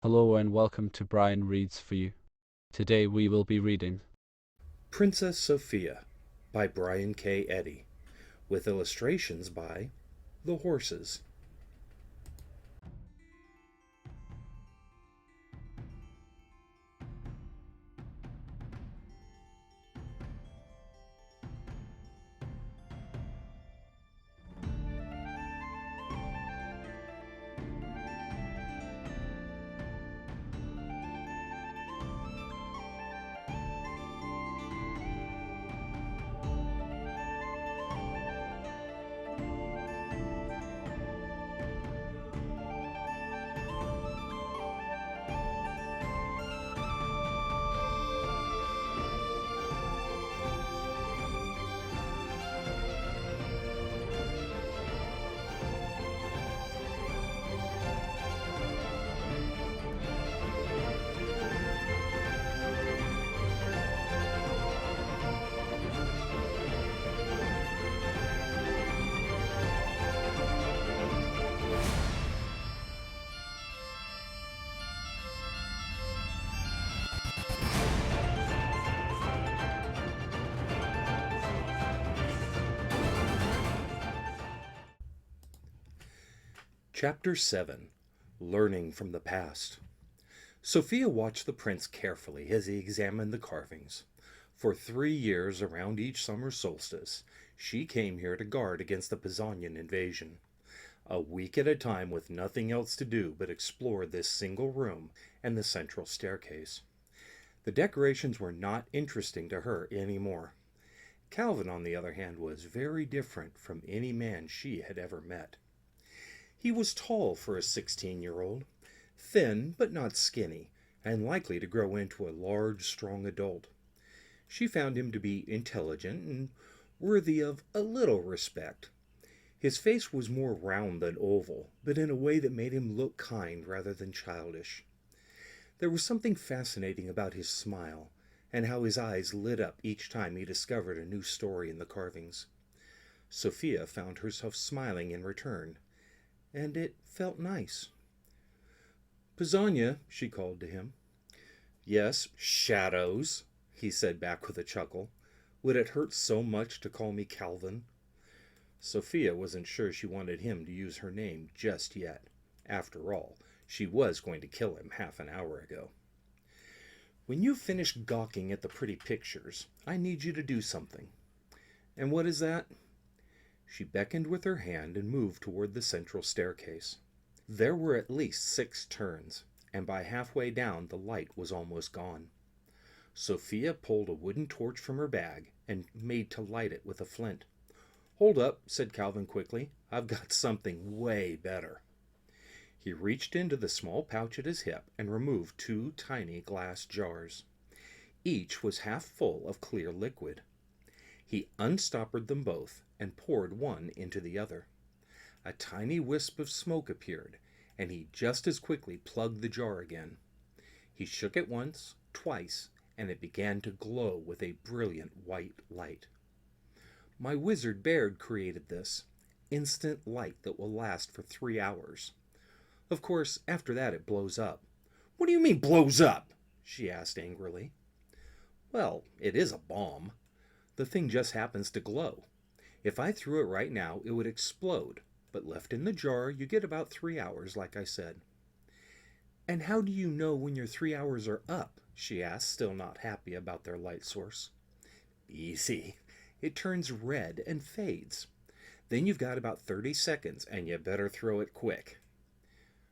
Hello and welcome to Brian Reads For You. Today we will be reading Princess Sophia by Brian K. Eddy, with illustrations by The Horses. Chapter 7. Learning from the Past. Sophia watched the prince carefully as he examined the carvings. For 3 years around each summer solstice, she came here to guard against the Pisanyan invasion. A week at a time with nothing else to do but explore this single room and the central staircase. The decorations were not interesting to her anymore. Calvin, on the other hand, was very different from any man she had ever met. He was tall for a 16-year-old, thin but not skinny, and likely to grow into a large, strong adult. She found him to be intelligent and worthy of a little respect. His face was more round than oval, but in a way that made him look kind rather than childish. There was something fascinating about his smile, and how his eyes lit up each time he discovered a new story in the carvings. Sophia found herself smiling in return, and it felt nice. "Pisanyan," she called to him. "Yes, shadows," he said back with a chuckle. "Would it hurt so much to call me Calvin?" Sophia wasn't sure she wanted him to use her name just yet. After all, she was going to kill him half an hour ago. "When you've finished gawking at the pretty pictures, I need you to do something." "And what is that?" She beckoned with her hand and moved toward the central staircase. There were at least 6 turns, and by halfway down the light was almost gone. Sophia pulled a wooden torch from her bag and made to light it with a flint. "Hold up," said Calvin quickly. "I've got something way better." He reached into the small pouch at his hip and removed 2 tiny glass jars. Each was half full of clear liquid. He unstoppered them both and poured one into the other. A tiny wisp of smoke appeared, and he just as quickly plugged the jar again. He shook it once, twice, and it began to glow with a brilliant white light. "My wizard Baird created this. Instant light that will last for 3 hours. Of course, after that it blows up." "What do you mean, blows up?" she asked angrily. "Well, it is a bomb. The thing just happens to glow. If I threw it right now, it would explode, but left in the jar, you get about 3 hours, like I said." "And how do you know when your 3 hours are up?" she asked, still not happy about their light source. "Easy. It turns red and fades. Then you've got about 30 seconds, and you better throw it quick."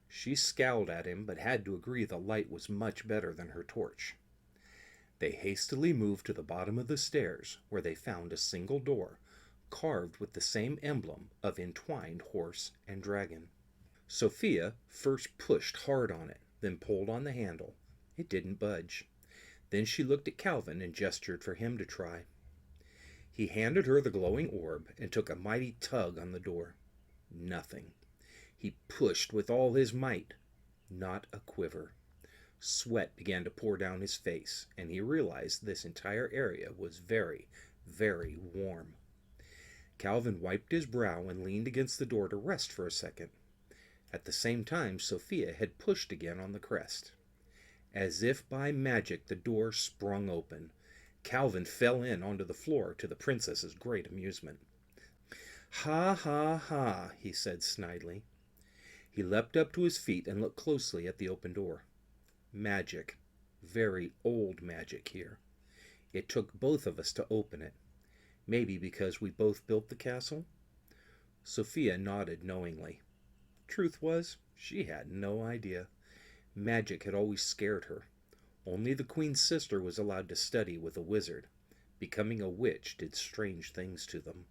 She scowled at him, but had to agree the light was much better than her torch. They hastily moved to the bottom of the stairs, where they found a single door, carved with the same emblem of entwined horse and dragon. Sophia first pushed hard on it, then pulled on the handle. It didn't budge. Then she looked at Calvin and gestured for him to try. He handed her the glowing orb and took a mighty tug on the door. Nothing. He pushed with all his might. Not a quiver. Sweat began to pour down his face, and he realized this entire area was very, very warm. Calvin wiped his brow and leaned against the door to rest for a second. At the same time, Sophia had pushed again on the crest. As if by magic, the door sprung open. Calvin fell in onto the floor, to the princess's great amusement. "Ha, ha, ha," he said snidely. He leapt up to his feet and looked closely at the open door. Magic. Very old magic here. It took both of us to open it. Maybe because we both built the castle? Sophia nodded knowingly. Truth was, she had no idea. Magic had always scared her. Only the queen's sister was allowed to study with a wizard. Becoming a witch did strange things to them.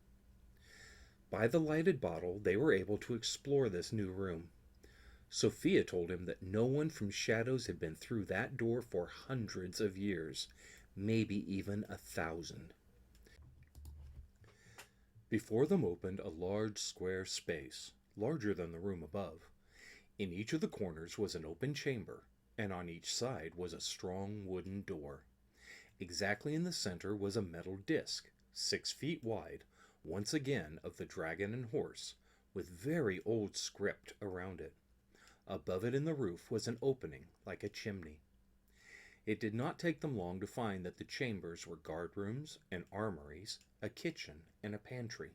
By the lighted bottle, they were able to explore this new room. Sophia told him that no one from Shadows had been through that door for hundreds of years, maybe even 1,000. Before them opened a large square space, larger than the room above. In each of the corners was an open chamber, and on each side was a strong wooden door. Exactly in the center was a metal disc, 6 feet wide, once again of the dragon and horse, with very old script around it. Above it in the roof was an opening, like a chimney. It did not take them long to find that the chambers were guard rooms and armories, a kitchen, and a pantry.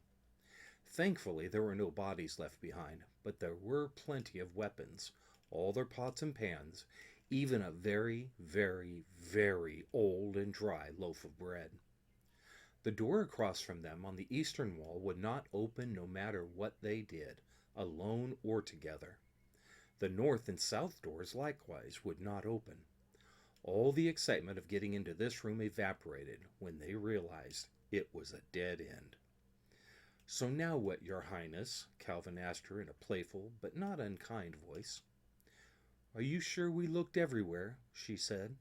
Thankfully, there were no bodies left behind, but there were plenty of weapons, all their pots and pans, even a very, very, very old and dry loaf of bread. The door across from them on the eastern wall would not open no matter what they did, alone or together. The north and south doors likewise would not open. All the excitement of getting into this room evaporated when they realized it was a dead end. "So now what, your highness?" Calvin asked her in a playful but not unkind voice. "Are you sure we looked everywhere?" she said.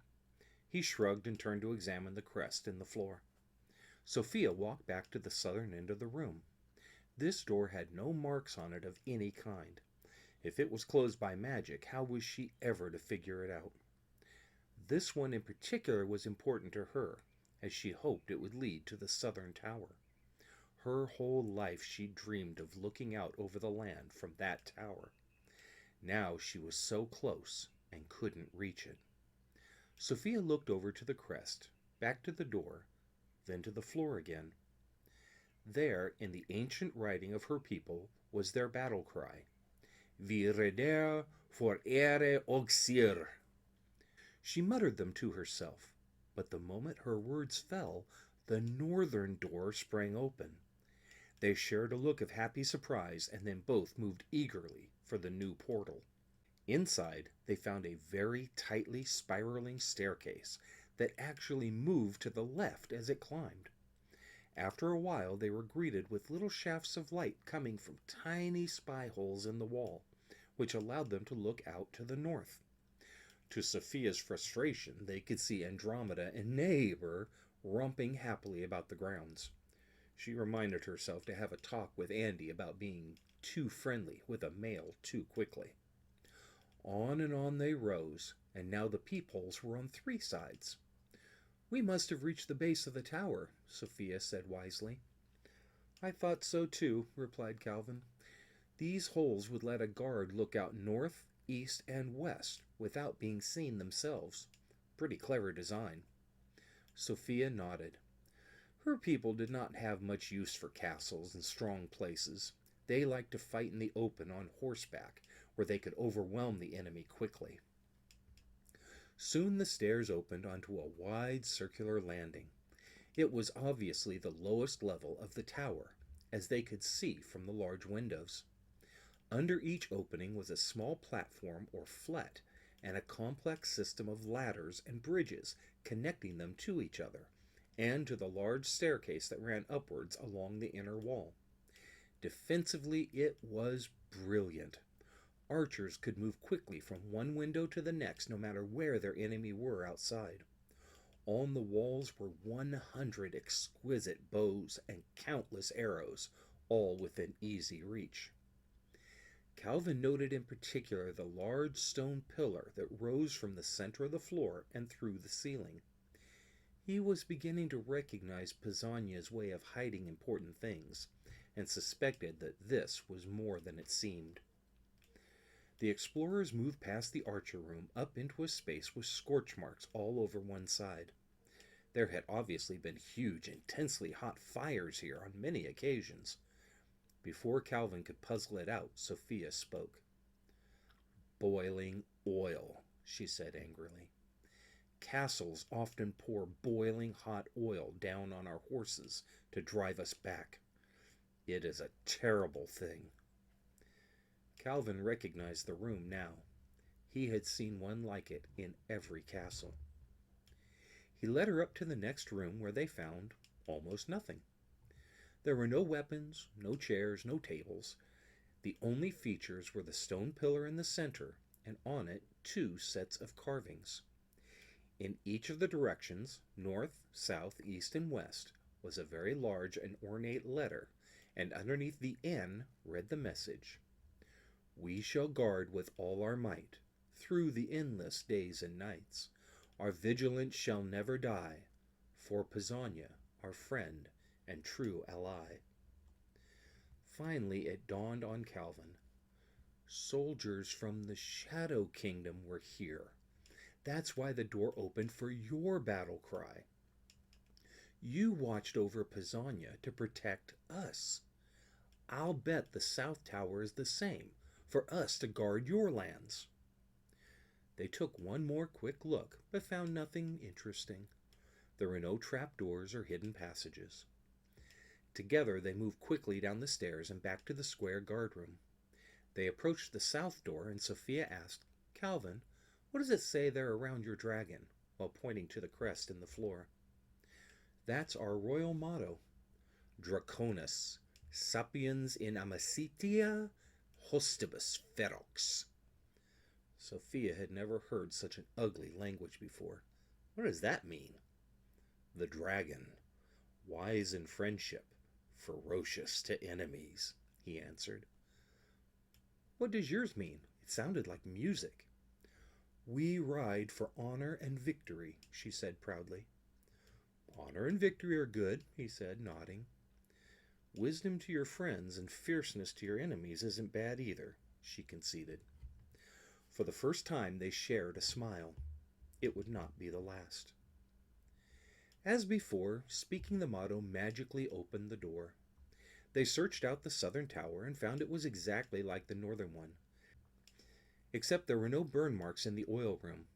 He shrugged and turned to examine the crest in the floor. Sophia walked back to the southern end of the room. This door had no marks on it of any kind. If it was closed by magic, how was she ever to figure it out? This one in particular was important to her, as she hoped it would lead to the southern tower. Her whole life she dreamed of looking out over the land from that tower. Now she was so close and couldn't reach it. Sophia looked over to the crest, back to the door, then to the floor again. There, in the ancient writing of her people, was their battle cry, "Vi reder for ere oxir." She muttered them to herself, but the moment her words fell, the northern door sprang open. They shared a look of happy surprise and then both moved eagerly for the new portal. Inside, they found a very tightly spiraling staircase that actually moved to the left as it climbed. After a while, they were greeted with little shafts of light coming from tiny spy holes in the wall, which allowed them to look out to the north. To Sophia's frustration, they could see Andromeda and Neighbor romping happily about the grounds. She reminded herself to have a talk with Andy about being too friendly with a male too quickly. On and on they rose, and now the peepholes were on 3 sides. "We must have reached the base of the tower," Sophia said wisely. "I thought so too," replied Calvin. "These holes would let a guard look out north, east, and west without being seen themselves. Pretty clever design." Sophia nodded. Her people did not have much use for castles and strong places. They liked to fight in the open on horseback, where they could overwhelm the enemy quickly. Soon the stairs opened onto a wide circular landing. It was obviously the lowest level of the tower, as they could see from the large windows. Under each opening was a small platform or flat, and a complex system of ladders and bridges connecting them to each other, and to the large staircase that ran upwards along the inner wall. Defensively, it was brilliant. Archers could move quickly from one window to the next no matter where their enemy were outside. On the walls were 100 exquisite bows and countless arrows, all within easy reach. Calvin noted in particular the large stone pillar that rose from the center of the floor and through the ceiling. He was beginning to recognize Pisanya's way of hiding important things, and suspected that this was more than it seemed. The explorers moved past the Archer room up into a space with scorch marks all over one side. There had obviously been huge, intensely hot fires here on many occasions. Before Calvin could puzzle it out, Sophia spoke. "Boiling oil," she said angrily. "Castles often pour boiling hot oil down on our horses to drive us back. It is a terrible thing." Calvin recognized the room now. He had seen one like it in every castle. He led her up to the next room, where they found almost nothing. There were no weapons, no chairs, no tables. The only features were the stone pillar in the center, and on it 2 sets of carvings. In each of the directions, north, south, east, and west, was a very large and ornate letter, and underneath the N read the message: "We shall guard with all our might, through the endless days and nights. Our vigilance shall never die, for Pisanio, our friend and true ally." Finally it dawned on Calvin. Soldiers from the Shadow Kingdom were here. That's why the door opened for your battle cry. You watched over Pisanio to protect us. I'll bet the South Tower is the same, for us to guard your lands. They took one more quick look, but found nothing interesting. There were no trapdoors or hidden passages. Together they moved quickly down the stairs and back to the square guard room. They approached the south door, and Sophia asked, "Calvin, what does it say there around your dragon?" while pointing to the crest in the floor. "That's our royal motto, Draconis, sapiens in amicitia hostibus ferox." Sophia had never heard such an ugly language before. "What does that mean?" "The dragon, wise in friendship, ferocious to enemies," he answered. "What does yours mean? It sounded like music." "We ride for honor and victory," she said proudly. "Honor and victory are good," he said, nodding. "Wisdom to your friends and fierceness to your enemies isn't bad either," she conceded. For the first time they shared a smile. It would not be the last. As before, speaking the motto magically opened the door. They searched out the southern tower and found it was exactly like the northern one, except there were no burn marks in the oil room.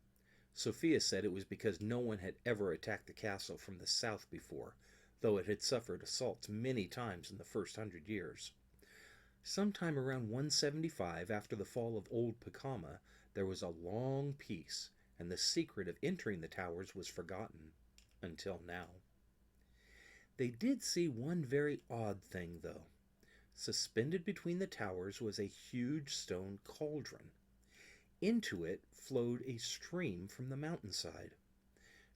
Sophia said it was because no one had ever attacked the castle from the south before, though it had suffered assaults many times in the first 100 years. Sometime around 175, after the fall of old Pacama, there was a long peace, and the secret of entering the towers was forgotten, until now. They did see one very odd thing, though. Suspended between the towers was a huge stone cauldron. Into it flowed a stream from the mountainside.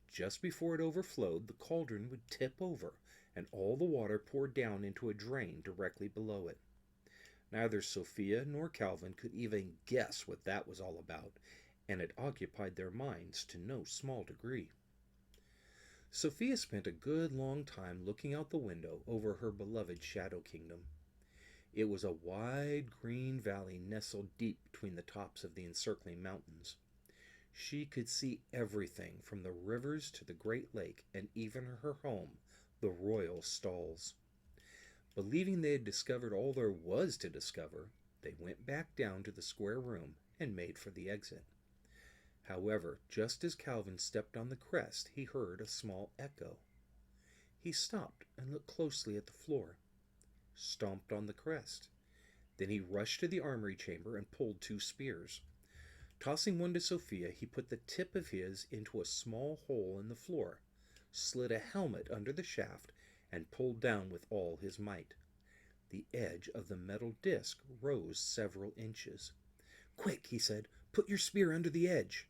Just before it overflowed, the cauldron would tip over, and all the water poured down into a drain directly below it. Neither Sophia nor Calvin could even guess what that was all about, and it occupied their minds to no small degree. Sophia spent a good long time looking out the window over her beloved Shadow Kingdom. It was a wide green valley nestled deep between the tops of the encircling mountains. She could see everything from the rivers to the great lake, and even her home, the royal stalls. Believing they had discovered all there was to discover, they went back down to the square room and made for the exit. However, just as Calvin stepped on the crest, he heard a small echo. He stopped and looked closely at the floor, stomped on the crest. Then he rushed to the armory chamber and pulled 2 spears. Tossing one to Sophia, he put the tip of his into a small hole in the floor, slid a helmet under the shaft, and pulled down with all his might. The edge of the metal disc rose several inches. "Quick," he said, "put your spear under the edge."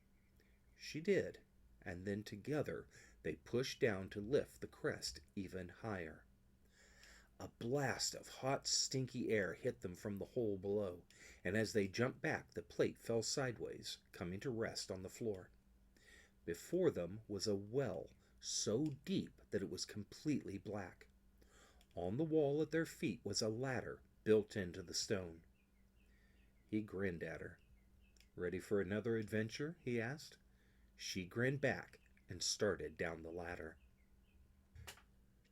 She did, and then together they pushed down to lift the crest even higher. A blast of hot, stinky air hit them from the hole below, and as they jumped back, the plate fell sideways, coming to rest on the floor. Before them was a well so deep that it was completely black. On the wall at their feet was a ladder built into the stone. He grinned at her. Ready for another adventure? He asked. She grinned back and started down the ladder.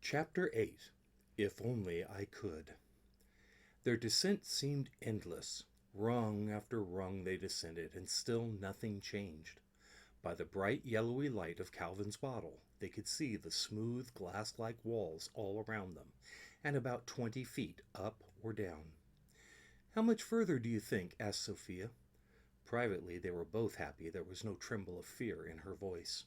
Chapter 8. If Only I Could. Their descent seemed endless. Rung after rung they descended, and still nothing changed. By the bright yellowy light of Calvin's bottle, they could see the smooth glass-like walls all around them, and about 20 feet up or down. "How much further do you think?" asked Sophia. Privately, they were both happy there was no tremble of fear in her voice.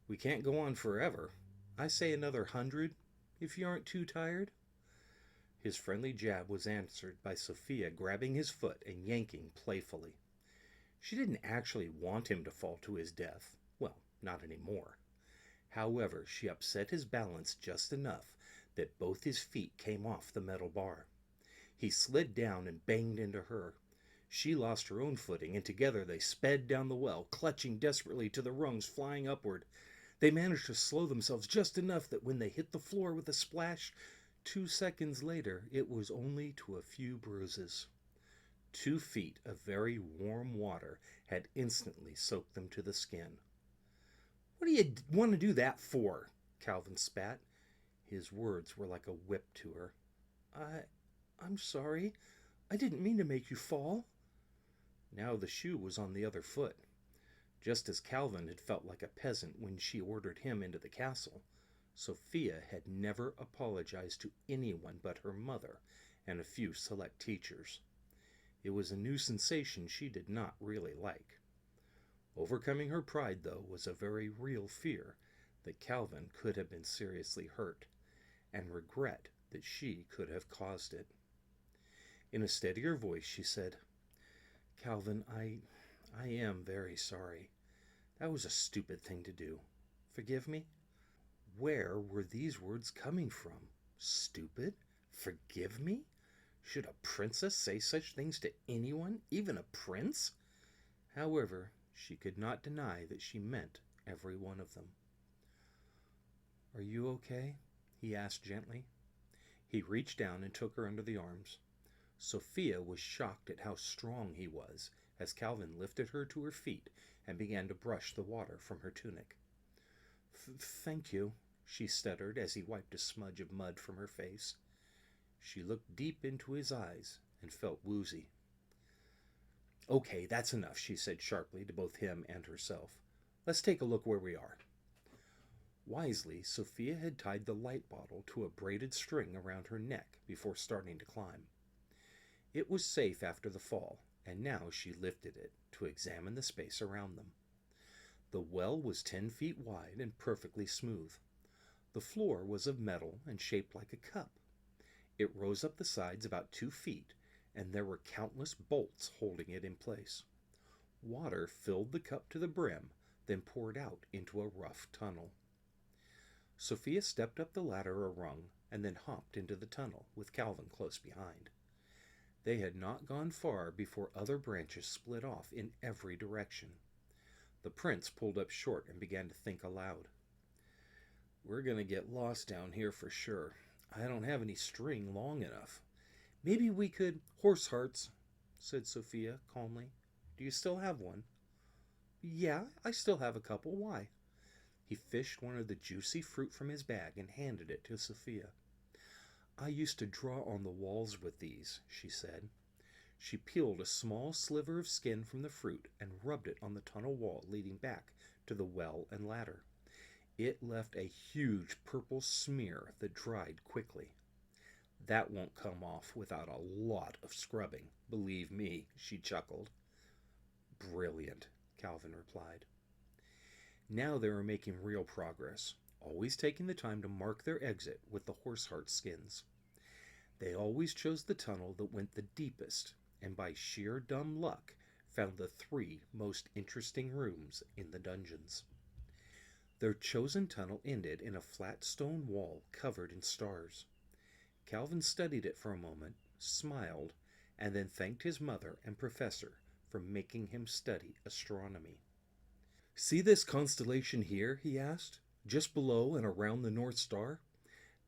"We can't go on forever. I say another 100, if you aren't too tired." His friendly jab was answered by Sophia grabbing his foot and yanking playfully. She didn't actually want him to fall to his death. Well, not anymore. However, she upset his balance just enough that both his feet came off the metal bar. He slid down and banged into her. She lost her own footing, and together they sped down the well, clutching desperately to the rungs flying upward. They managed to slow themselves just enough that when they hit the floor with a splash, 2 seconds later, it was only to a few bruises. 2 feet of very warm water had instantly soaked them to the skin. "What do you want to do that for?" Calvin spat. His words were like a whip to her. I'm sorry. I didn't mean to make you fall." Now the shoe was on the other foot. Just as Calvin had felt like a peasant when she ordered him into the castle, Sophia had never apologized to anyone but her mother and a few select teachers. It was a new sensation she did not really like. Overcoming her pride, though, was a very real fear that Calvin could have been seriously hurt, and regret that she could have caused it. In a steadier voice she said, "Calvin, I am very sorry. That was a stupid thing to do. Forgive me?" Where were these words coming from? Stupid? Forgive me? Should a princess say such things to anyone, even a prince? However, she could not deny that she meant every one of them. "Are you okay?" he asked gently. He reached down and took her under the arms. Sophia was shocked at how strong he was as Calvin lifted her to her feet and began to brush the water from her tunic. Thank you," she stuttered as he wiped a smudge of mud from her face. She looked deep into his eyes and felt woozy. "Okay, that's enough," she said sharply to both him and herself. "Let's take a look where we are." Wisely, Sophia had tied the light bottle to a braided string around her neck before starting to climb. It was safe after the fall, and now she lifted it to examine the space around them. The well was 10 feet wide and perfectly smooth. The floor was of metal and shaped like a cup. It rose up the sides about 2 feet, and there were countless bolts holding it in place. Water filled the cup to the brim, then poured out into a rough tunnel. Sophia stepped up the ladder a rung and then hopped into the tunnel, with Calvin close behind. They had not gone far before other branches split off in every direction. The prince pulled up short and began to think aloud. "We're going to get lost down here for sure. I don't have any string long enough. Maybe we could—" "Horse hearts," said Sophia calmly. "Do you still have one?" "Yeah, I still have a couple. Why?" He fished one of the juicy fruit from his bag and handed it to Sophia. "I used to draw on the walls with these," she said. She peeled a small sliver of skin from the fruit and rubbed it on the tunnel wall leading back to the well and ladder. It left a huge purple smear that dried quickly. "That won't come off without a lot of scrubbing, believe me," she chuckled. "Brilliant," Calvin replied. Now they were making real progress, always taking the time to mark their exit with the horse-heart skins. They always chose the tunnel that went the deepest, and by sheer dumb luck found the 3 most interesting rooms in the dungeons. Their chosen tunnel ended in a flat stone wall covered in stars. Calvin studied it for a moment, smiled, and then thanked his mother and professor for making him study astronomy. "See this constellation here?" he asked, "just below and around the North Star?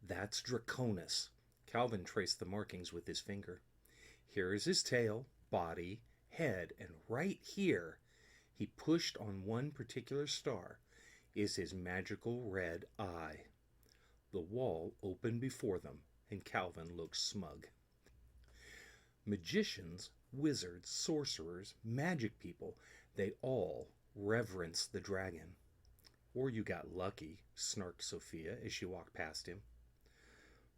That's Draconis." Calvin traced the markings with his finger. "Here is his tail, body, head, and right here, he pushed on one particular star, is his magical red eye. The wall opened before them, and Calvin looked smug. Magicians, wizards, sorcerers, magic people, they all reverence the dragon. Or you got lucky, snarked Sophia as she walked past him.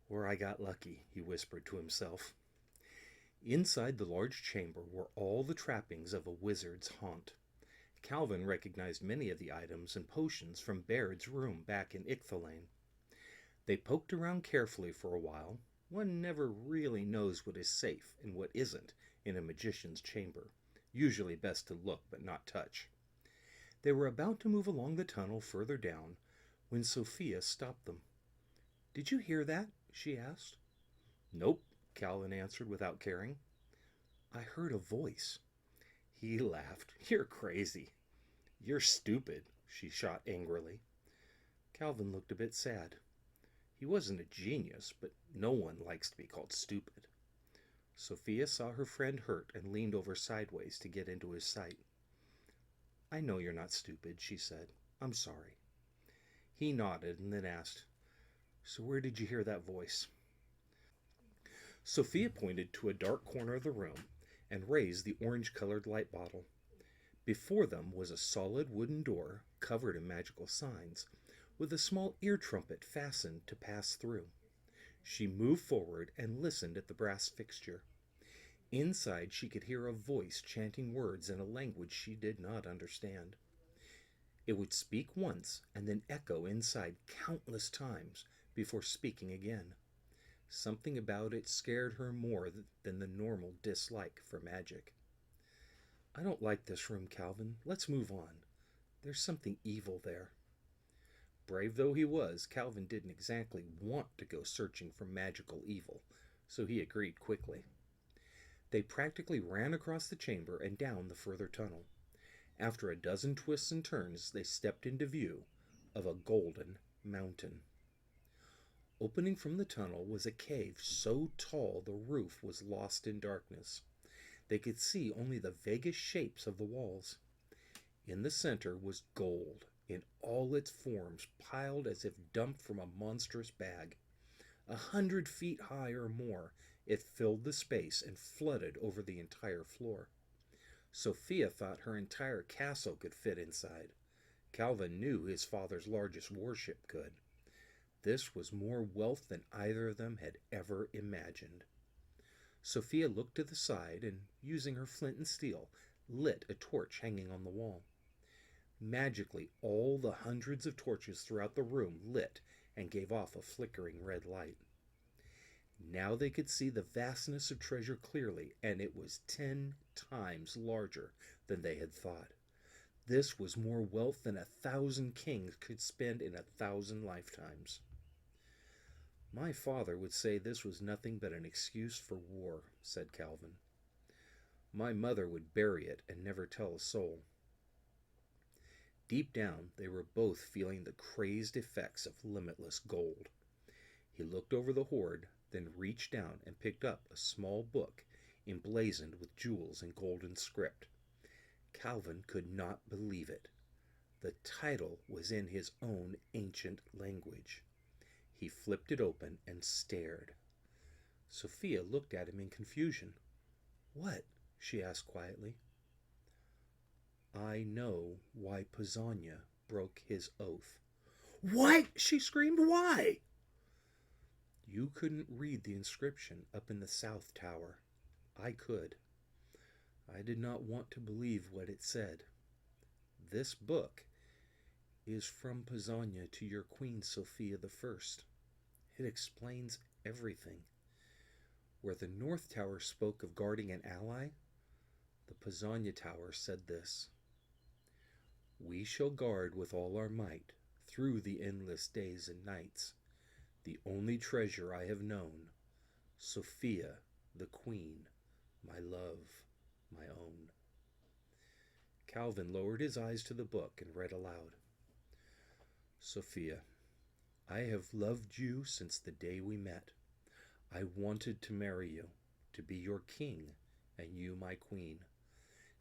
Or I got lucky, he whispered to himself. Inside the large chamber were all the trappings of a wizard's haunt. Calvin recognized many of the items and potions from Baird's room back in Ictholane. They poked around carefully for a while. One never really knows what is safe and what isn't in a magician's chamber. Usually best to look but not touch. They were about to move along the tunnel further down when Sophia stopped them. "Did you hear that?" she asked. "Nope," Calvin answered without caring. "I heard a voice." He laughed. "You're crazy." "You're stupid," she shot angrily. Calvin looked a bit sad. He wasn't a genius, but no one likes to be called stupid. Sophia saw her friend hurt and leaned over sideways to get into his sight. "I know you're not stupid," she said. "I'm sorry." He nodded and then asked, "So where did you hear that voice?" Sophia pointed to a dark corner of the room and raised the orange-colored light bottle. Before them was a solid wooden door covered in magical signs, with a small ear trumpet fastened to pass through. She moved forward and listened at the brass fixture. Inside she could hear a voice chanting words in a language she did not understand. It would speak once and then echo inside countless times before speaking again. Something about it scared her more than the normal dislike for magic. "I don't like this room, Calvin. Let's move on. There's something evil there." Brave though he was, Calvin didn't exactly want to go searching for magical evil, so he agreed quickly. They practically ran across the chamber and down the further tunnel. After a dozen twists and turns, they stepped into view of a golden mountain. Opening from the tunnel was a cave so tall the roof was lost in darkness. They could see only the vaguest shapes of the walls. In the center was gold in all its forms, piled as if dumped from a monstrous bag. 100 feet high or more, it filled the space and flooded over the entire floor. Sophia thought her entire castle could fit inside. Calvin knew his father's largest warship could. This was more wealth than either of them had ever imagined. Sophia looked to the side and, using her flint and steel, lit a torch hanging on the wall. Magically, all the hundreds of torches throughout the room lit and gave off a flickering red light. Now they could see the vastness of treasure clearly, and it was 10 times larger than they had thought. This was more wealth than 1,000 kings could spend in 1,000 lifetimes. "My father would say this was nothing but an excuse for war," said Calvin. "My mother would bury it and never tell a soul." Deep down, they were both feeling the crazed effects of limitless gold. He looked over the hoard, then reached down and picked up a small book emblazoned with jewels and golden script. Calvin could not believe it. The title was in his own ancient language. He flipped it open and stared. Sophia looked at him in confusion. "What?" she asked quietly. "I know why Pisanio broke his oath." "What?" she screamed. "Why?" "You couldn't read the inscription up in the south tower. I could. I did not want to believe what it said. This book is from Pisanio to your Queen Sophia the First. It explains everything. Where the north tower spoke of guarding an ally, the Pisanio tower said this: We shall guard with all our might through the endless days and nights the only treasure I have known, Sophia the Queen, my love, my own." Calvin lowered his eyes to the book and read aloud. "Sophia, I have loved you since the day we met. I wanted to marry you, to be your king and you my queen.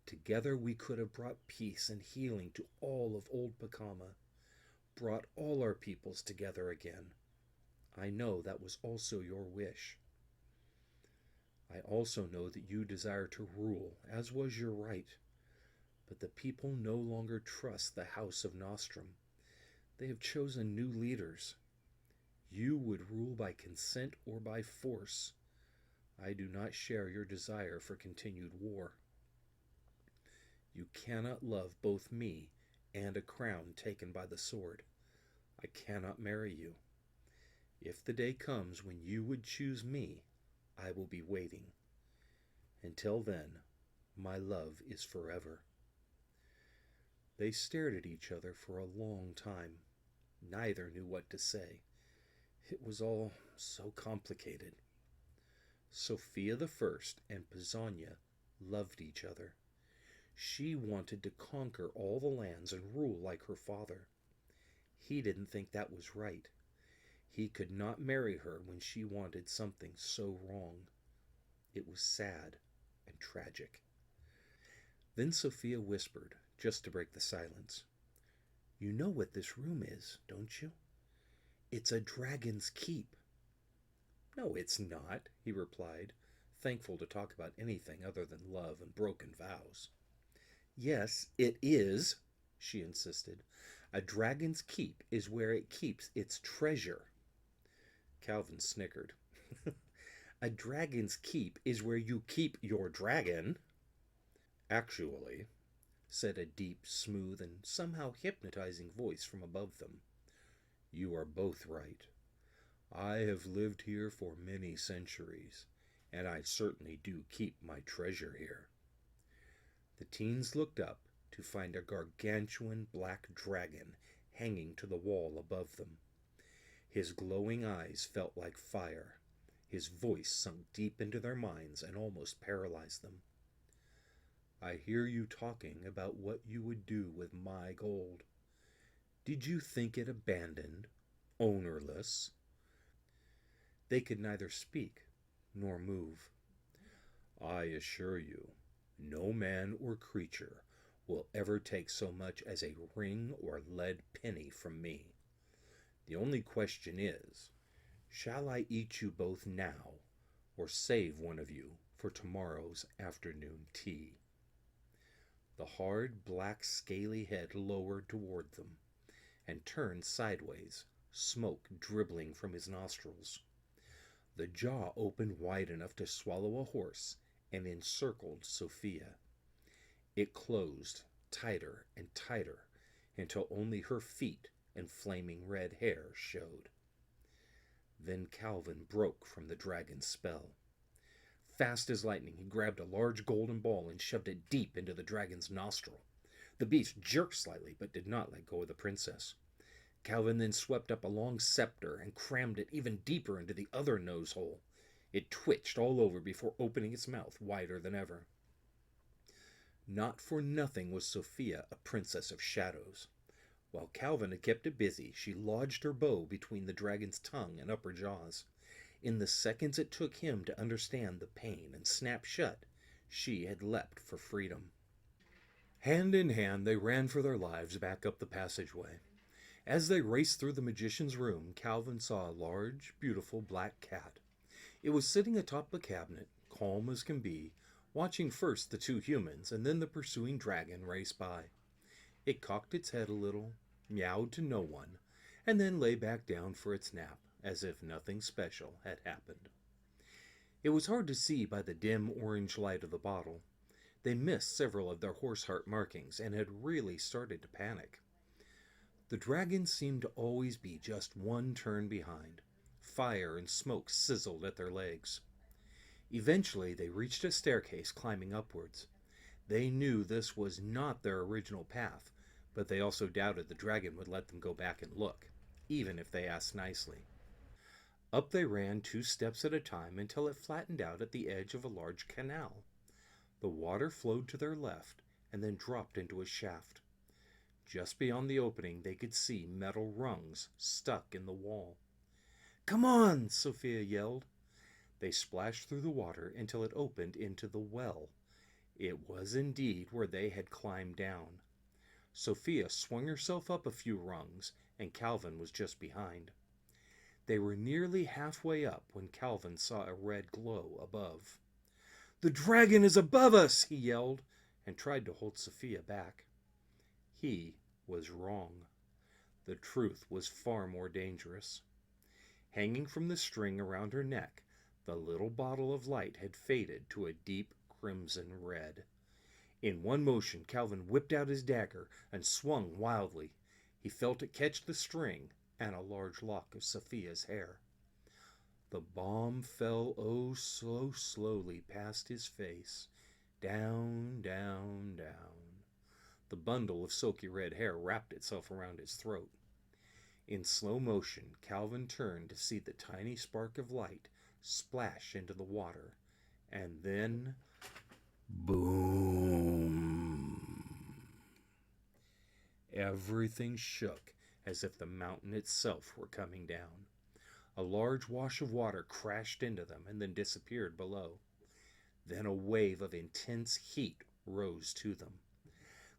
Together we could have brought peace and healing to all of old Pacama, brought all our peoples together again. I know that was also your wish. I also know that you desire to rule, as was your right. But the people no longer trust the House of Nostrum. They have chosen new leaders. You would rule by consent or by force. I do not share your desire for continued war. You cannot love both me and a crown taken by the sword. I cannot marry you. If the day comes when you would choose me, I will be waiting. Until then, my love is forever. They stared at each other for a long time. Neither knew what to say. It was all so complicated. Sophia the First and Pisanio loved each other. She wanted to conquer all the lands and rule like her father. He didn't think that was right. He could not marry her when she wanted something so wrong. It was sad and tragic. Then Sophia whispered, just to break the silence, "You know what this room is, don't you? It's a dragon's keep." "No, it's not," he replied, thankful to talk about anything other than love and broken vows. "Yes, it is," she insisted. "A dragon's keep is where it keeps its treasure." Calvin snickered. "A dragon's keep is where you keep your dragon." "Actually," said a deep, smooth, and somehow hypnotizing voice from above them, "you are both right. I have lived here for many centuries, and I certainly do keep my treasure here." The teens looked up to find a gargantuan black dragon hanging to the wall above them. His glowing eyes felt like fire. His voice sunk deep into their minds and almost paralyzed them. "I hear you talking about what you would do with my gold. Did you think it abandoned, ownerless?" They could neither speak nor move. "I assure you, no man or creature will ever take so much as a ring or lead penny from me. The only question is, shall I eat you both now, or save one of you for tomorrow's afternoon tea?" The hard, black, scaly head lowered toward them and turned sideways, smoke dribbling from his nostrils. The jaw opened wide enough to swallow a horse and encircled Sophia. It closed tighter and tighter until only her feet and flaming red hair showed. Then Calvin broke from the dragon's spell. Fast as lightning, he grabbed a large golden ball and shoved it deep into the dragon's nostril. The beast jerked slightly, but did not let go of the princess. Calvin then swept up a long scepter and crammed it even deeper into the other nose hole. It twitched all over before opening its mouth wider than ever. Not for nothing was Sophia a princess of shadows. While Calvin had kept it busy, she lodged her bow between the dragon's tongue and upper jaws. In the seconds it took him to understand the pain and snap shut, she had leapt for freedom. Hand in hand, they ran for their lives back up the passageway. As they raced through the magician's room, Calvin saw a large, beautiful black cat. It was sitting atop a cabinet, calm as can be, watching first the two humans and then the pursuing dragon race by. It cocked its head a little, meowed to no one, and then lay back down for its nap, as if nothing special had happened. It was hard to see by the dim orange light of the bottle. They missed several of their horse heart markings and had really started to panic. The dragon seemed to always be just one turn behind. Fire and smoke sizzled at their legs. Eventually they reached a staircase climbing upwards. They knew this was not their original path, but they also doubted the dragon would let them go back and look, even if they asked nicely. Up they ran 2 steps at a time until it flattened out at the edge of a large canal. The water flowed to their left and then dropped into a shaft. Just beyond the opening they could see metal rungs stuck in the wall. "Come on!" Sophia yelled. They splashed through the water until it opened into the well. It was indeed where they had climbed down. Sophia swung herself up a few rungs, and Calvin was just behind. They were nearly halfway up when Calvin saw a red glow above. "The dragon is above us!" he yelled, and tried to hold Sophia back. He was wrong. The truth was far more dangerous. Hanging from the string around her neck, the little bottle of light had faded to a deep crimson red. In one motion Calvin whipped out his dagger and swung wildly. He felt it catch the string and a large lock of Sophia's hair. The bomb fell oh so slowly past his face, down, down, down. The bundle of silky red hair wrapped itself around his throat. In slow motion, Calvin turned to see the tiny spark of light splash into the water, and then boom! Everything shook as if the mountain itself were coming down. A large wash of water crashed into them and then disappeared below. Then a wave of intense heat rose to them.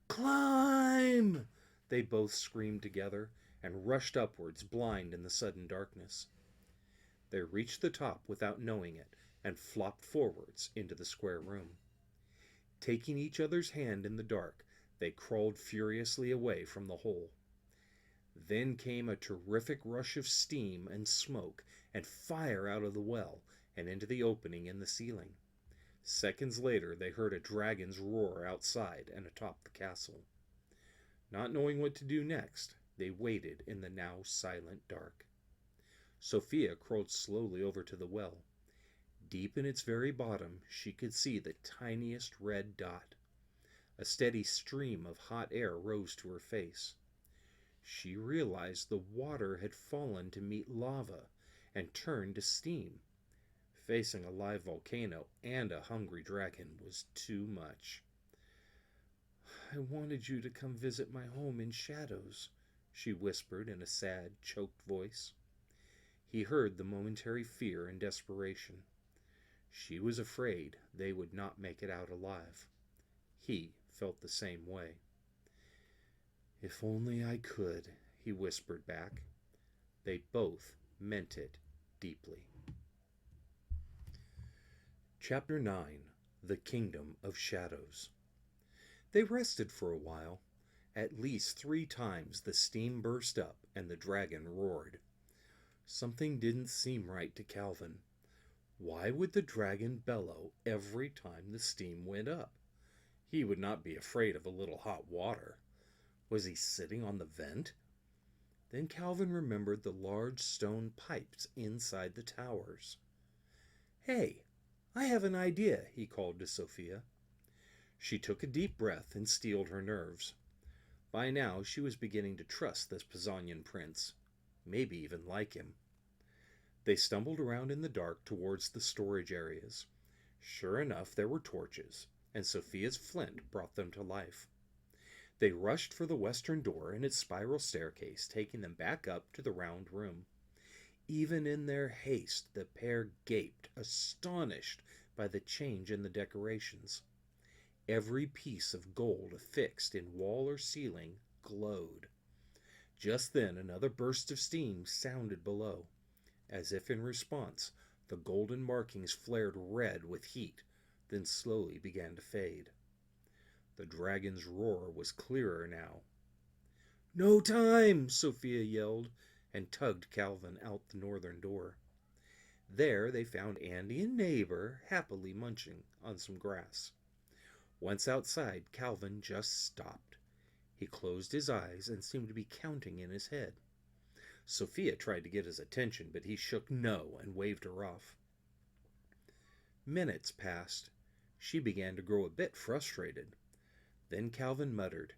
"Climb!" they both screamed together and rushed upwards, blind in the sudden darkness. They reached the top without knowing it and flopped forwards into the square room. Taking each other's hand in the dark, they crawled furiously away from the hole. Then came a terrific rush of steam and smoke and fire out of the well and into the opening in the ceiling. Seconds later they heard a dragon's roar outside and atop the castle. Not knowing what to do next, they waited in the now silent dark. Sophia crawled slowly over to the well. Deep in its very bottom she could see the tiniest red dot. A steady stream of hot air rose to her face. She realized the water had fallen to meet lava and turned to steam. Facing a live volcano and a hungry dragon was too much. "I wanted you to come visit my home in shadows," she whispered in a sad, choked voice. He heard the momentary fear and desperation. She was afraid they would not make it out alive. He felt the same way. "If only I could," he whispered back. They both meant it deeply. Chapter 9. The Kingdom of Shadows. They rested for a while. At least 3 times the steam burst up and the dragon roared. Something didn't seem right to Calvin. Why would the dragon bellow every time the steam went up? He would not be afraid of a little hot water. Was he sitting on the vent? Then Calvin remembered the large stone pipes inside the towers. "Hey, I have an idea," he called to Sophia. She took a deep breath and steeled her nerves. By now she was beginning to trust this Pisanyan prince, maybe even like him. They stumbled around in the dark towards the storage areas. Sure enough, there were torches, and Sophia's flint brought them to life. They rushed for the western door and its spiral staircase, taking them back up to the round room. Even in their haste, the pair gaped, astonished by the change in the decorations. Every piece of gold affixed in wall or ceiling glowed. Just then another burst of steam sounded below. As if in response, the golden markings flared red with heat, then slowly began to fade. The dragon's roar was clearer now. "No time!" Sophia yelled, and tugged Calvin out the northern door. There they found Andy and Neighbor happily munching on some grass. Once outside, Calvin just stopped. He closed his eyes and seemed to be counting in his head. Sophia tried to get his attention, but he shook no and waved her off. Minutes passed. She began to grow a bit frustrated. Then Calvin muttered,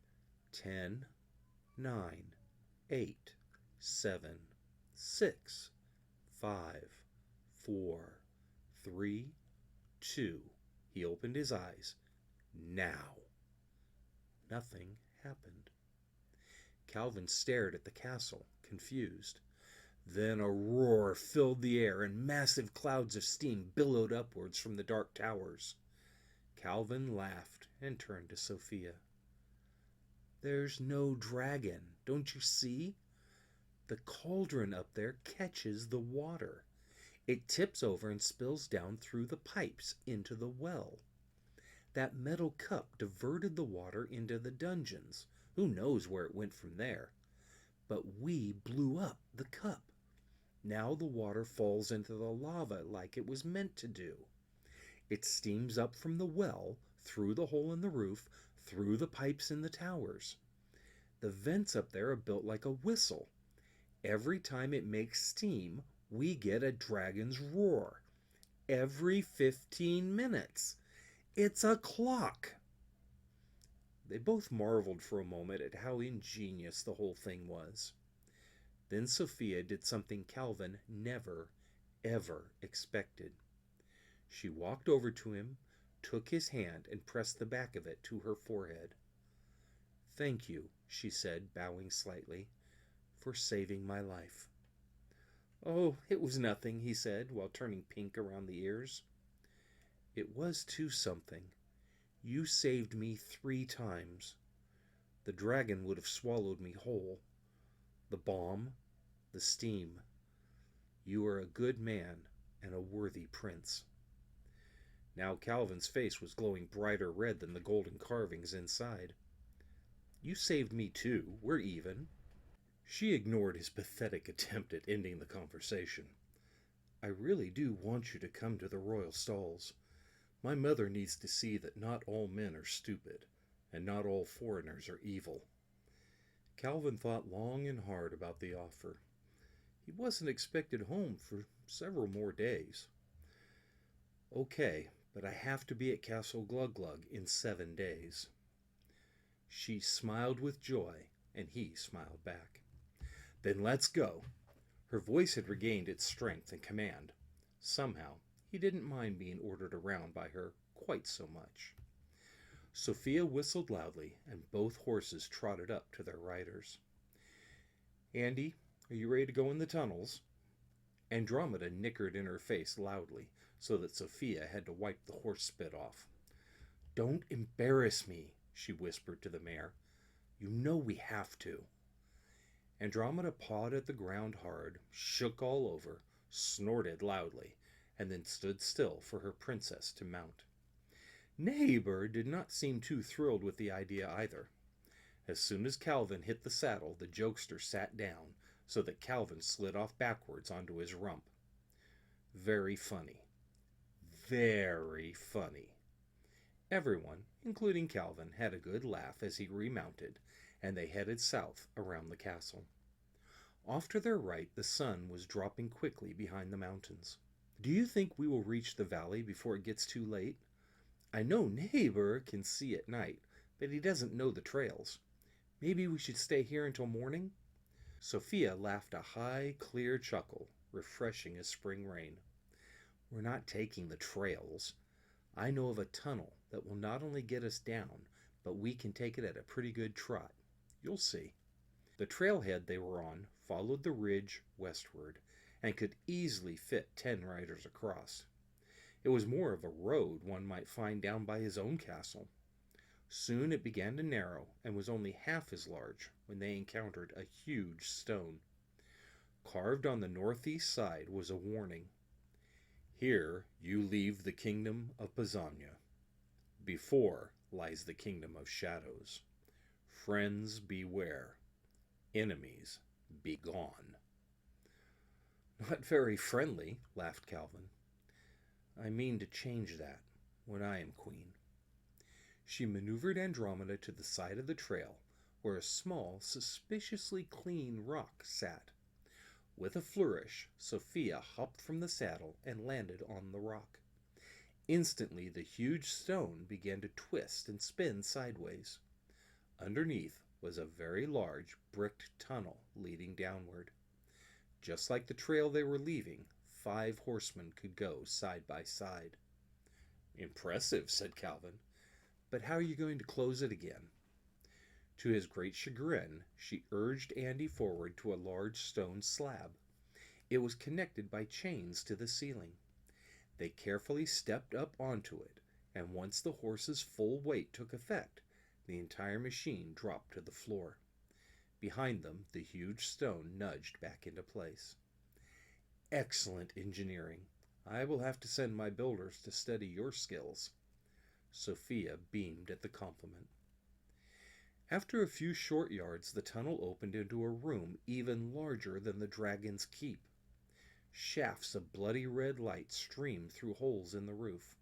10, 9, 8, 7, 6, 5, 4, 3, 2. He opened his eyes. Now. Nothing happened. Calvin stared at the castle, confused. Then a roar filled the air and massive clouds of steam billowed upwards from the dark towers. Calvin laughed and turned to Sophia. "There's no dragon, don't you see? The cauldron up there catches the water. It tips over and spills down through the pipes into the well. That metal cup diverted the water into the dungeons. Who knows where it went from there? But we blew up the cup. Now the water falls into the lava like it was meant to do. It steams up from the well, through the hole in the roof, through the pipes in the towers. The vents up there are built like a whistle. Every time it makes steam, we get a dragon's roar. Every 15 minutes. It's a clock." They both marveled for a moment at how ingenious the whole thing was. Then Sophia did something Calvin never, ever expected. She walked over to him, took his hand, and pressed the back of it to her forehead. "Thank you," she said, bowing slightly, "for saving my life." "Oh, it was nothing," he said, while turning pink around the ears. "It was too something. You saved me 3 times. The dragon would have swallowed me whole. The bomb, the steam. You are a good man and a worthy prince." Now Calvin's face was glowing brighter red than the golden carvings inside. "You saved me too. We're even." She ignored his pathetic attempt at ending the conversation. "I really do want you to come to the royal stalls. My mother needs to see that not all men are stupid, and not all foreigners are evil." Calvin thought long and hard about the offer. He wasn't expected home for several more days. "Okay, but I have to be at Castle Glug in 7 days." She smiled with joy, and he smiled back. "Then let's go." Her voice had regained its strength and command. Somehow, he didn't mind being ordered around by her quite so much. Sophia whistled loudly, and both horses trotted up to their riders. "Andy, are you ready to go in the tunnels?" Andromeda nickered in her face loudly, so that Sophia had to wipe the horse spit off. "Don't embarrass me," she whispered to the mare. "You know we have to." Andromeda pawed at the ground hard, shook all over, snorted loudly, and then stood still for her princess to mount. Neighbor did not seem too thrilled with the idea either. As soon as Calvin hit the saddle, the jokester sat down, so that Calvin slid off backwards onto his rump. Very funny. Very funny. Everyone, including Calvin, had a good laugh as he remounted, and they headed south around the castle. Off to their right, the sun was dropping quickly behind the mountains. "Do you think we will reach the valley before it gets too late? I know Neighbor can see at night, but he doesn't know the trails. Maybe we should stay here until morning?" Sophia laughed a high, clear chuckle, refreshing as spring rain. "We're not taking the trails. I know of a tunnel that will not only get us down, but we can take it at a pretty good trot. You'll see." The trailhead they were on followed the ridge westward, and could easily fit 10 riders across. It was more of a road one might find down by his own castle. Soon it began to narrow, and was only half as large when they encountered a huge stone. Carved on the northeast side was a warning. "Here you leave the kingdom of Pisanna. Before lies the kingdom of shadows. Friends beware. Enemies be gone." "Not very friendly," laughed Calvin. "I mean to change that when I am queen." She maneuvered Andromeda to the side of the trail, where a small, suspiciously clean rock sat. With a flourish, Sophia hopped from the saddle and landed on the rock. Instantly, the huge stone began to twist and spin sideways. Underneath was a very large bricked tunnel leading downward. Just like the trail they were leaving, 5 horsemen could go side by side. "Impressive," said Calvin. "But how are you going to close it again?" To his great chagrin, she urged Andy forward to a large stone slab. It was connected by chains to the ceiling. They carefully stepped up onto it, and once the horse's full weight took effect, the entire machine dropped to the floor. Behind them, the huge stone nudged back into place. Excellent engineering. I will have to send my builders to study your skills. Sophia beamed at the compliment. After a few short yards, the tunnel opened into a room even larger than the dragon's keep. Shafts of bloody red light streamed through holes in the roof.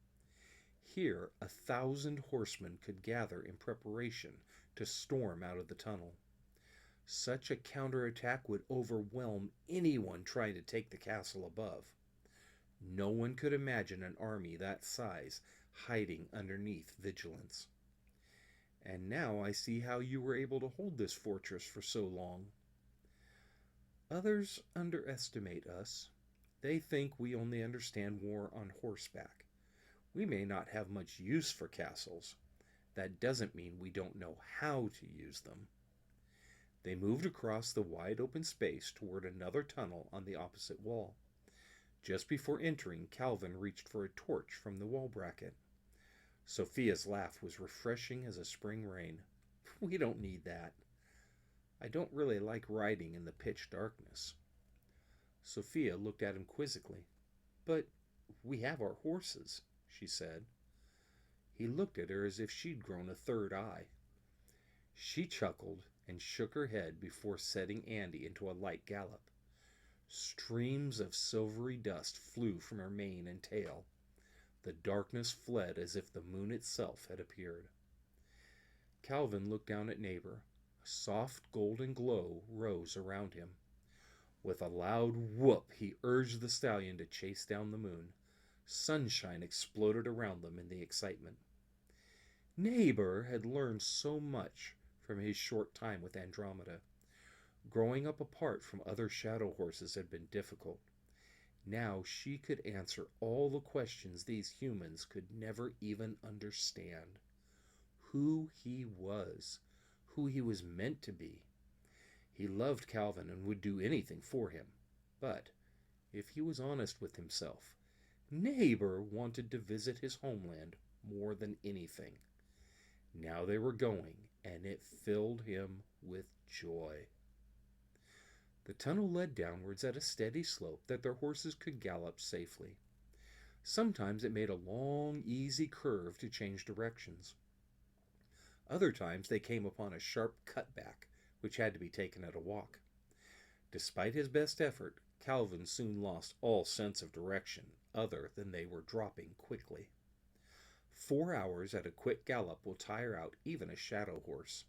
Here 1,000 horsemen could gather in preparation to storm out of the tunnel. Such a counterattack would overwhelm anyone trying to take the castle above. No one could imagine an army that size hiding underneath Vigilance. And now I see how you were able to hold this fortress for so long. Others underestimate us. They think we only understand war on horseback. We may not have much use for castles. That doesn't mean we don't know how to use them. They moved across the wide open space toward another tunnel on the opposite wall. Just before entering, Calvin reached for a torch from the wall bracket. Sophia's laugh was refreshing as a spring rain. We don't need that. I don't really like riding in the pitch darkness. Sophia looked at him quizzically. But we have our horses, she said. He looked at her as if she'd grown a third eye. She chuckled and shook her head before setting Andy into a light gallop. Streams of silvery dust flew from her mane and tail. The darkness fled as if the moon itself had appeared. Calvin looked down at Neighbor. A soft golden glow rose around him. With a loud whoop, he urged the stallion to chase down the moon. Sunshine exploded around them in the excitement. Neighbor had learned so much from his short time with Andromeda. Growing up apart from other shadow horses had been difficult. Now she could answer all the questions these humans could never even understand. Who he was, who he was meant to be. He loved Calvin and would do anything for him. But, if he was honest with himself, Neighbor wanted to visit his homeland more than anything. Now they were going, and it filled him with joy. The tunnel led downwards at a steady slope that their horses could gallop safely. Sometimes it made a long, easy curve to change directions. Other times they came upon a sharp cutback, which had to be taken at a walk. Despite his best effort, Calvin soon lost all sense of direction, other than they were dropping quickly. 4 hours at a quick gallop will tire out even a shadow horse.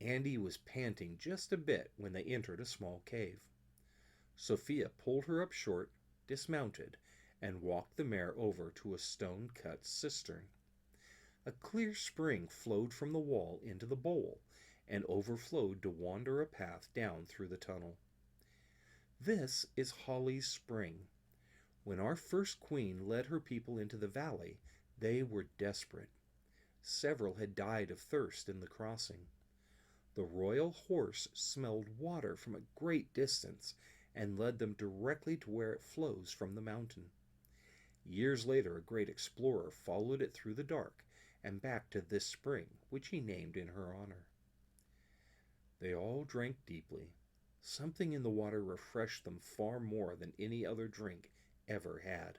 Andy was panting just a bit when they entered a small cave. Sophia pulled her up short, dismounted, and walked the mare over to a stone-cut cistern. A clear spring flowed from the wall into the bowl, and overflowed to wander a path down through the tunnel. This is Holly's spring. When our first queen led her people into the valley, they were desperate. Several had died of thirst in the crossing. The royal horse smelled water from a great distance and led them directly to where it flows from the mountain. Years later, a great explorer followed it through the dark and back to this spring, which he named in her honor. They all drank deeply. Something in the water refreshed them far more than any other drink ever had.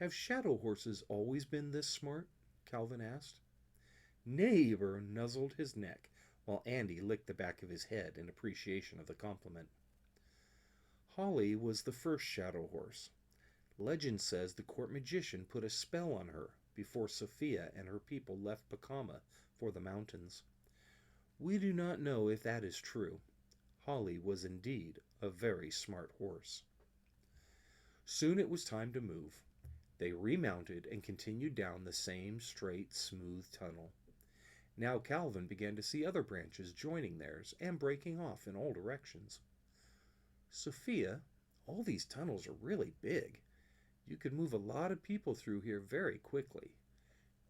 Have shadow horses always been this smart? Calvin asked. Neighbor nuzzled his neck, while Andy licked the back of his head in appreciation of the compliment. Holly was the first shadow horse. Legend says the court magician put a spell on her before Sophia and her people left Pacama for the mountains. We do not know if that is true. Holly was indeed a very smart horse. Soon it was time to move. They remounted and continued down the same straight, smooth tunnel. Now Calvin began to see other branches joining theirs and breaking off in all directions. Sophia, all these tunnels are really big. You could move a lot of people through here very quickly.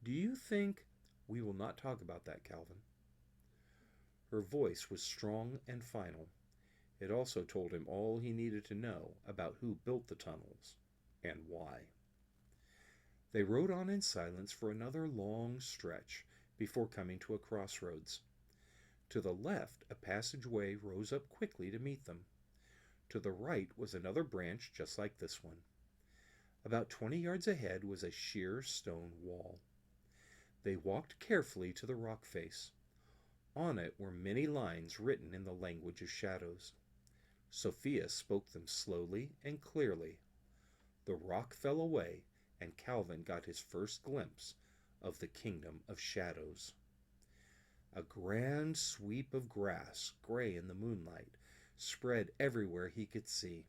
Do you think... We will not talk about that, Calvin. Her voice was strong and final. It also told him all he needed to know about who built the tunnels and why. They rode on in silence for another long stretch before coming to a crossroads. To the left, a passageway rose up quickly to meet them. To the right was another branch just like this one. About 20 yards ahead was a sheer stone wall. They walked carefully to the rock face. On it were many lines written in the language of shadows. Sophia spoke them slowly and clearly. The rock fell away, and Calvin got his first glimpse of the kingdom of shadows. A grand sweep of grass, gray in the moonlight, spread everywhere he could see.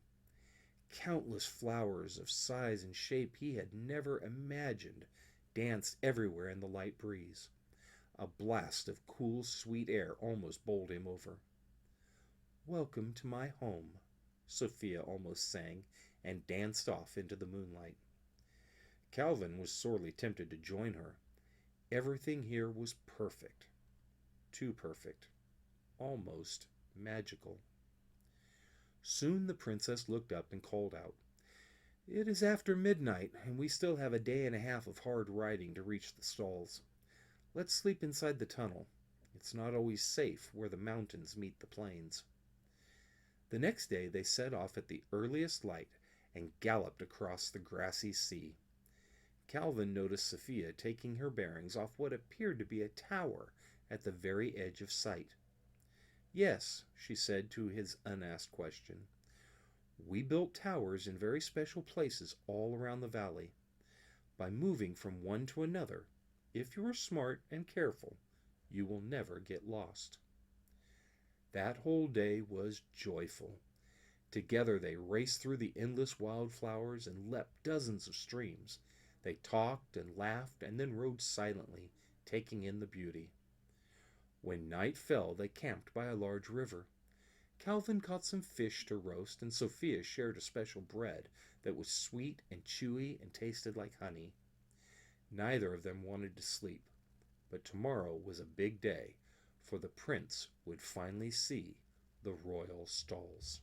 Countless flowers of size and shape he had never imagined danced everywhere in the light breeze. A blast of cool, sweet air almost bowled him over. "Welcome to my home," Sophia almost sang, and danced off into the moonlight. Calvin was sorely tempted to join her. Everything here was perfect. Too perfect. Almost magical. Soon the princess looked up and called out, "It is after midnight, and we still have a day and a half of hard riding to reach the stalls. Let's sleep inside the tunnel. It's not always safe where the mountains meet the plains." The next day they set off at the earliest light and galloped across the grassy sea. Calvin noticed Sophia taking her bearings off what appeared to be a tower at the very edge of sight. "Yes," she said to his unasked question, "we built towers in very special places all around the valley. By moving from one to another, if you are smart and careful, you will never get lost." That whole day was joyful. Together they raced through the endless wildflowers and leapt dozens of streams. They talked and laughed and then rode silently, taking in the beauty. When night fell, they camped by a large river. Calvin caught some fish to roast, and Sophia shared a special bread that was sweet and chewy and tasted like honey. Neither of them wanted to sleep, but tomorrow was a big day, for the prince would finally see the royal stalls.